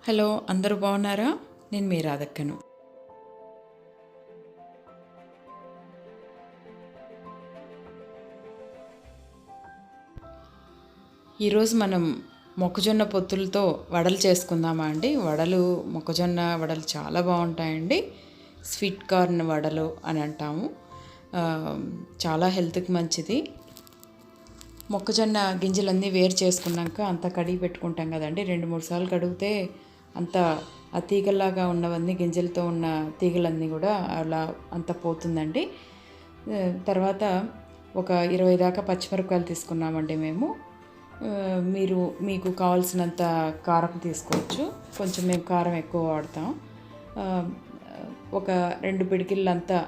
Hello, అందరూ బాగున్నారా? నేను మీ రాధక్కను. ఈరోజు మనం మొక్కజొన్న పొత్తులతో వడలు చేసుకుందామా అండి. మొక్కజొన్న వడలు చాలా బాగుంటాయండి. స్వీట్ కార్న్ వడలు అని అంటాము. చాలా హెల్త్కి మంచిది. మొక్కజొన్న గింజలన్నీ వేరు చేసుకున్నాక అంతా కడిగి పెట్టుకుంటాం కదండి. 2-3 సార్లు కడిగితే ఆ తీగల్లాగా ఉన్నవన్నీ, గింజలతో ఉన్న తీగలన్నీ కూడా అలా అంత పోతుందండి. తర్వాత ఒక 20 దాకా పచ్చిమిరపకాయలు తీసుకున్నామండి మేము. మీకు కావాల్సినంత కారం తీసుకోవచ్చు. కొంచెం మేము కారం ఎక్కువ వాడతాం. ఒక 2 పిడికిళ్ళంతా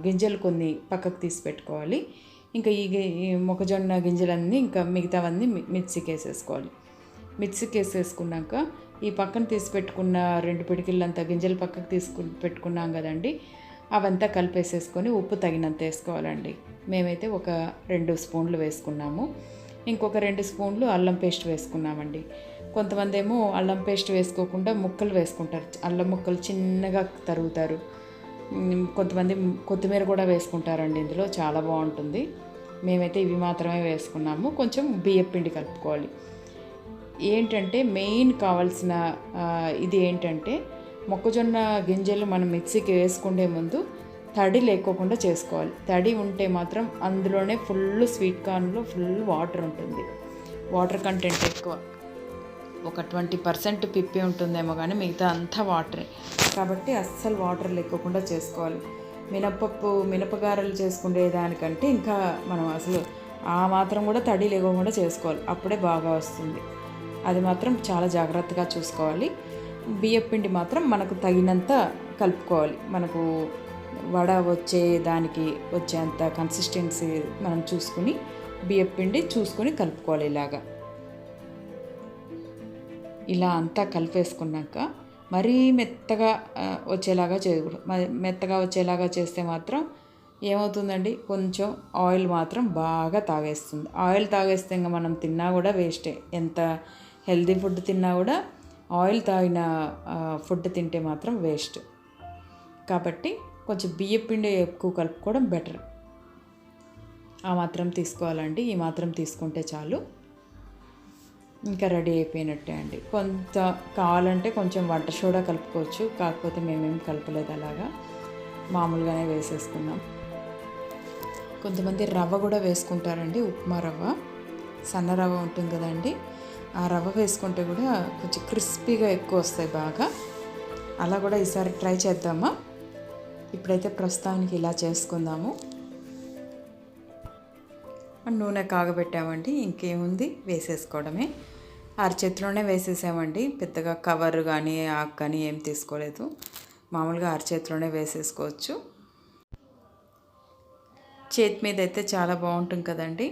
గింజలు కొన్ని పక్కకు తీసి పెట్టుకోవాలి. ఇంకా ఈ మొక్కజొన్న గింజలన్నీ ఇంకా మిగతావన్నీ మిక్సీకి వేసేసుకోవాలి. మిక్సీకి వేసేసుకున్నాక ఈ పక్కన తీసి పెట్టుకున్న 2 పిడికిళ్ళంతా గింజలు పక్కకు పెట్టుకున్నాం కదండి. అవంతా కలిపేసేసుకొని ఉప్పు తగినంత వేసుకోవాలండి. మేమైతే ఒక 2 స్పూన్లు వేసుకున్నాము. ఇంకొక 2 స్పూన్లు అల్లం పేస్ట్ వేసుకున్నామండి. కొంతమంది ఏమో అల్లం పేస్ట్ వేసుకోకుండా ముక్కలు వేసుకుంటారు. అల్లం ముక్కలు చిన్నగా తరుగుతారు. కొంతమంది కొత్తిమీర కూడా వేసుకుంటారండి. ఇందులో చాలా బాగుంటుంది. మేమైతే ఇవి మాత్రమే వేసుకున్నాము. కొంచెం బియ్యం పిండి కలుపుకోవాలి. ఏంటంటే మెయిన్ కావాల్సిన ఇది ఏంటంటే, మొక్కజొన్న గింజలు మనం మిక్సీకి వేసుకునే ముందు తడి లేకోకుండా చేసుకోవాలి. తడి ఉంటే మాత్రం అందులోనే స్వీట్ కార్న్లో ఫుల్ వాటర్ ఉంటుంది. వాటర్ కంటెంట్ ఎక్కువ, ఒక 20% పిప్పి ఉంటుందేమో, కానీ మిగతా అంతా వాటరే. కాబట్టి అస్సలు వాటర్ లేకోకుండా చేసుకోవాలి. మినపగారలు చేసుకునే దానికంటే ఇంకా మనం అసలు ఆ మాత్రం కూడా తడి లేకోకుండా చేసుకోవాలి. అప్పుడే బాగా వస్తుంది. అది మాత్రం చాలా జాగ్రత్తగా చూసుకోవాలి. బియ్యం పిండి మాత్రం మనకు తగినంత కలుపుకోవాలి. మనకు వడ వచ్చేంత కన్సిస్టెన్సీ మనం చూసుకుని బియ్యం పిండి చూసుకొని కలుపుకోవాలి. ఇలా అంతా కలిపేసుకున్నాక మరీ మెత్తగా వచ్చేలాగా చేస్తే మాత్రం ఏమవుతుందండి, కొంచెం ఆయిల్ మాత్రం బాగా తాగేస్తుంది. ఆయిల్ తాగేస్తే ఇంకా మనం తిన్నా కూడా వేస్టే. ఎంత హెల్తీ ఫుడ్ తిన్నా కూడా ఆయిల్ తాగిన ఫుడ్ తింటే మాత్రం వేస్ట్. కాబట్టి కొంచెం బియ్యం పిండి ఎక్కువ కలుపుకోవడం బెటర్. ఆ మాత్రం తీసుకోవాలండి. ఈ మాత్రం తీసుకుంటే చాలు. ఇంకా రెడీ అయిపోయినట్టే అండి. కొంత కావాలంటే కొంచెం వంట సోడా కలుపుకోవచ్చు. కాకపోతే మేమేం కలపలేదు, అలాగా మామూలుగానే వేసేసుకున్నాం. కొంతమంది రవ్వ కూడా వేసుకుంటారండి. ఉప్మా రవ్వ, సన్న రవ్వ ఉంటుంది కదండి. ఆ రవ్వ వేసుకుంటే కూడా కొంచెం క్రిస్పీగా ఎక్కువ వస్తాయి బాగా. అలా కూడా ఈసారి ట్రై చేద్దామా. ఇప్పుడైతే ప్రస్తుతానికి ఇలా చేసుకుందాము. నూనె కాగబెట్టామండి. ఇంకేముంది, వేసేసుకోవడమే. అరచేతిలోనే వేసేసామండి. పెద్దగా కవర్ కానీ ఆకు కానీ ఏం తీసుకోలేదు. మామూలుగా అరచేతిలోనే వేసేసుకోవచ్చు. చేతి మీద అయితే చాలా బాగుంటుంది కదండి.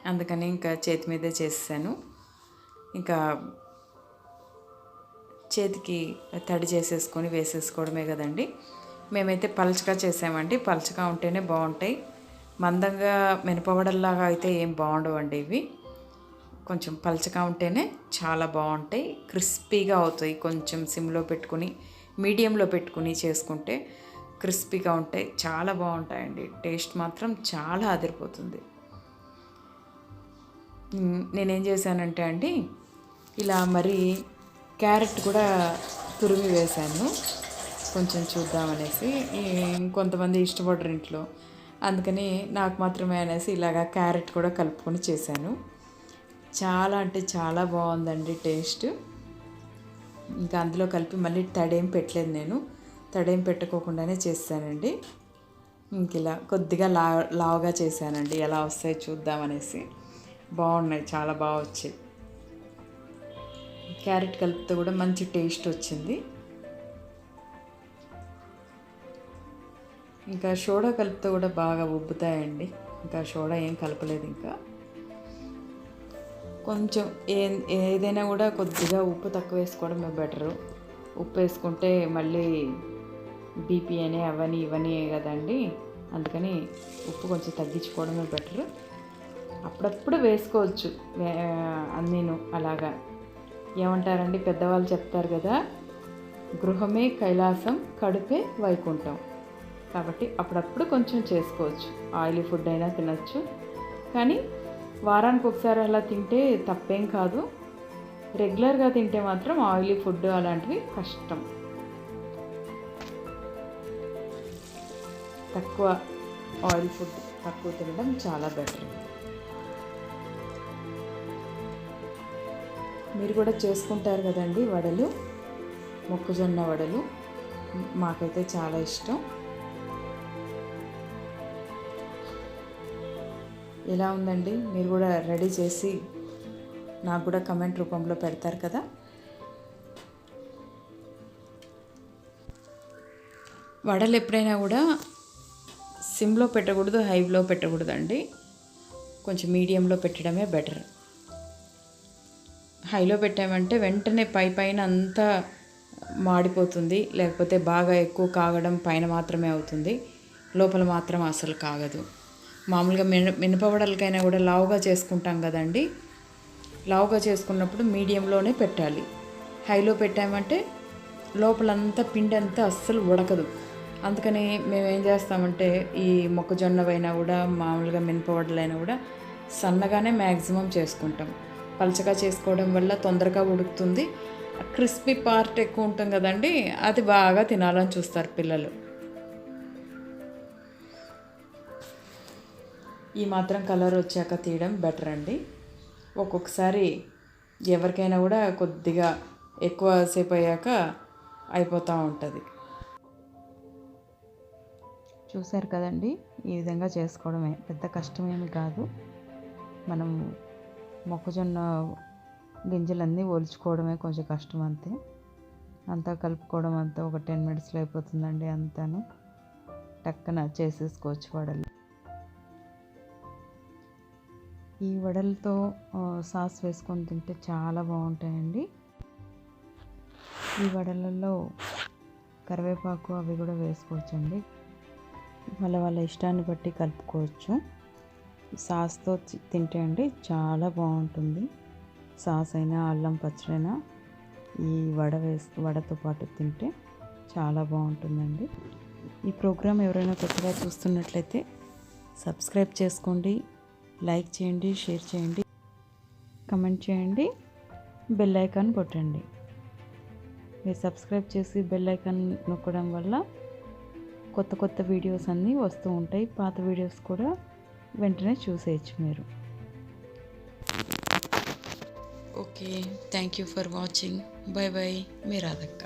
అందుకని ఇంకా చేతి మీదే చేసాను. ఇంకా చేతికి తడి చేసేసుకొని వేసేసుకోవడమే కదండి. మేమైతే పలచగా చేసామండి. పలచగా ఉంటేనే బాగుంటాయి. మందంగా మినపవడల్లాగా అయితే ఏం బాగుండవండి ఇవి. కొంచెం పలచగా ఉంటేనే చాలా బాగుంటాయి. క్రిస్పీగా అవుతాయి. కొంచెం సిమ్లో పెట్టుకుని, మీడియంలో పెట్టుకుని చేసుకుంటే క్రిస్పీగా ఉంటాయి. చాలా బాగుంటాయండి. టేస్ట్ మాత్రం చాలా అదిరిపోతుంది. నేనేం చేశానంటే అండి, ఇలా మరి క్యారెట్ కూడా తురిమి వేశాను, కొంచెం చూద్దామనేసి. కొంతమంది ఇష్టపడరు ఇంట్లో, అందుకని నాకు మాత్రమే అనేసి ఇలాగా క్యారెట్ కూడా కలుపుకొని చేశాను. చాలా అంటే చాలా బాగుందండి టేస్ట్. ఇంకా అందులో కలిపి మళ్ళీ తడేం పెట్టలేదు నేను. తడేం పెట్టుకోకుండానే చేశానండి. ఇంక ఇలా కొద్దిగా లావుగా చేశానండి. ఎలా వస్తాయో చూద్దామనేసి. బాగున్నాయి, చాలా బాగా వచ్చాయి. క్యారెట్ కలిపితే కూడా మంచి టేస్ట్ వచ్చింది. ఇంకా సోడా కలిపితే కూడా బాగా ఉబ్బుతాయండి. ఇంకా సోడా ఏం కలపలేదు. ఇంకా కొంచెం ఏదైనా కూడా కొద్దిగా ఉప్పు తక్కువ వేసుకోవడమే బెటరు. ఉప్పు వేసుకుంటే మళ్ళీ బీపీ అని అవని ఇవని కదండి. అందుకని ఉప్పు కొంచెం తగ్గించుకోవడమే బెటరు. అప్పుడప్పుడు వేసుకోవచ్చు అన్నీను అలాగా. ఏమంటారండి పెద్దవాళ్ళు చెప్తారు కదా, గృహమే కైలాసం, కడుపే వైకుంఠం. కాబట్టి అప్పుడప్పుడు కొంచెం చేసుకోవచ్చు, ఆయిలీ ఫుడ్ అయినా తినచ్చు. కానీ వారానికి ఒకసారి అలా తింటే తప్పేం కాదు. రెగ్యులర్గా తింటే మాత్రం ఆయిలీ ఫుడ్ అలాంటివి కష్టం. తక్కువ ఆయిల్ ఫుడ్ తక్కువ తినడం చాలా బెటర్. మీరు కూడా చేసుకుంటారు కదండి వడలు, మొక్కజొన్న వడలు. మాకైతే చాలా ఇష్టం. ఎలా ఉందండి? మీరు కూడా రెడీ చేసి నాకు కూడా కమెంట్ రూపంలో పెడతారు కదా. వడలు ఎప్పుడైనా కూడా సిమ్లో పెట్టకూడదు, హైలో పెట్టకూడదండి. కొంచెం మీడియంలో పెట్టడమే బెటర్. హైలో పెట్టామంటే వెంటనే పైన అంతా మాడిపోతుంది, లేకపోతే బాగా ఎక్కువ కాగడం పైన మాత్రమే అవుతుంది, లోపల మాత్రం అసలు కాగదు. మామూలుగా మినపవడలకైనా కూడా లావుగా చేసుకుంటాం కదండి, లావుగా చేసుకున్నప్పుడు మీడియంలోనే పెట్టాలి. హైలో పెట్టామంటే లోపలంతా పిండి అంతా అస్సలు ఉడకదు. అందుకని మేము ఏం చేస్తామంటే ఈ మొక్కజొన్నవైనా కూడా మామూలుగా మినపవడలైనా కూడా సన్నగానే మ్యాక్సిమం చేసుకుంటాం. పలచగా చేసుకోవడం వల్ల తొందరగా ఉడుకుతుంది. క్రిస్పీ పార్ట్ ఎక్కువ ఉంటుంది కదండి, అది బాగా తినాలని చూస్తారు పిల్లలు. ఈ మాత్రం కలర్ వచ్చాక తీయడం బెటర్ అండి. ఒక్కొక్కసారి ఎవరికైనా కూడా కొద్దిగా ఎక్కువసేపు అయ్యాక అయిపోతూ ఉంటుంది. చూశారు కదండి, ఈ విధంగా చేసుకోవడమే పెద్ద కష్టమేమి కాదు. మనం మొక్కజొన్న గింజలన్నీ ఒలుచుకోవడమే కొంచెం కష్టం అంతే. అంతా కలుపుకోవడం అంతా ఒక 10 minutesలో అయిపోతుందండి. అంతాను టక్కన చేసేసుకోవచ్చు వడలు. ఈ వడలతో సాస్ వేసుకొని తింటే చాలా బాగుంటాయండి. ఈ వడలలో కరివేపాకు అవి కూడా వేసుకోవచ్చండి. వాళ్ళ ఇష్టాన్ని బట్టి కలుపుకోవచ్చు. సాస్తో తింటే అండి చాలా బాగుంటుంది. సాస్ అయినా అల్లం పచ్చడైనా ఈ వడతో పాటు తింటే చాలా బాగుంటుందండి. ఈ ప్రోగ్రాం ఎవరైనా కొత్తగా చూస్తున్నట్లయితే సబ్స్క్రైబ్ చేసుకోండి, లైక్ చేయండి, షేర్ చేయండి, కమెంట్ చేయండి, బెల్ ఐకాన్ కొట్టండి. మీరు సబ్స్క్రైబ్ చేసి బెల్ ఐకాన్ నొక్కడం వల్ల కొత్త వీడియోస్ అన్నీ వస్తూ ఉంటాయి. పాత వీడియోస్ కూడా వెంటనే చూసేయచ్చు మీరు. Okay, thank you for watching. Bye bye, మీ రాధక్క.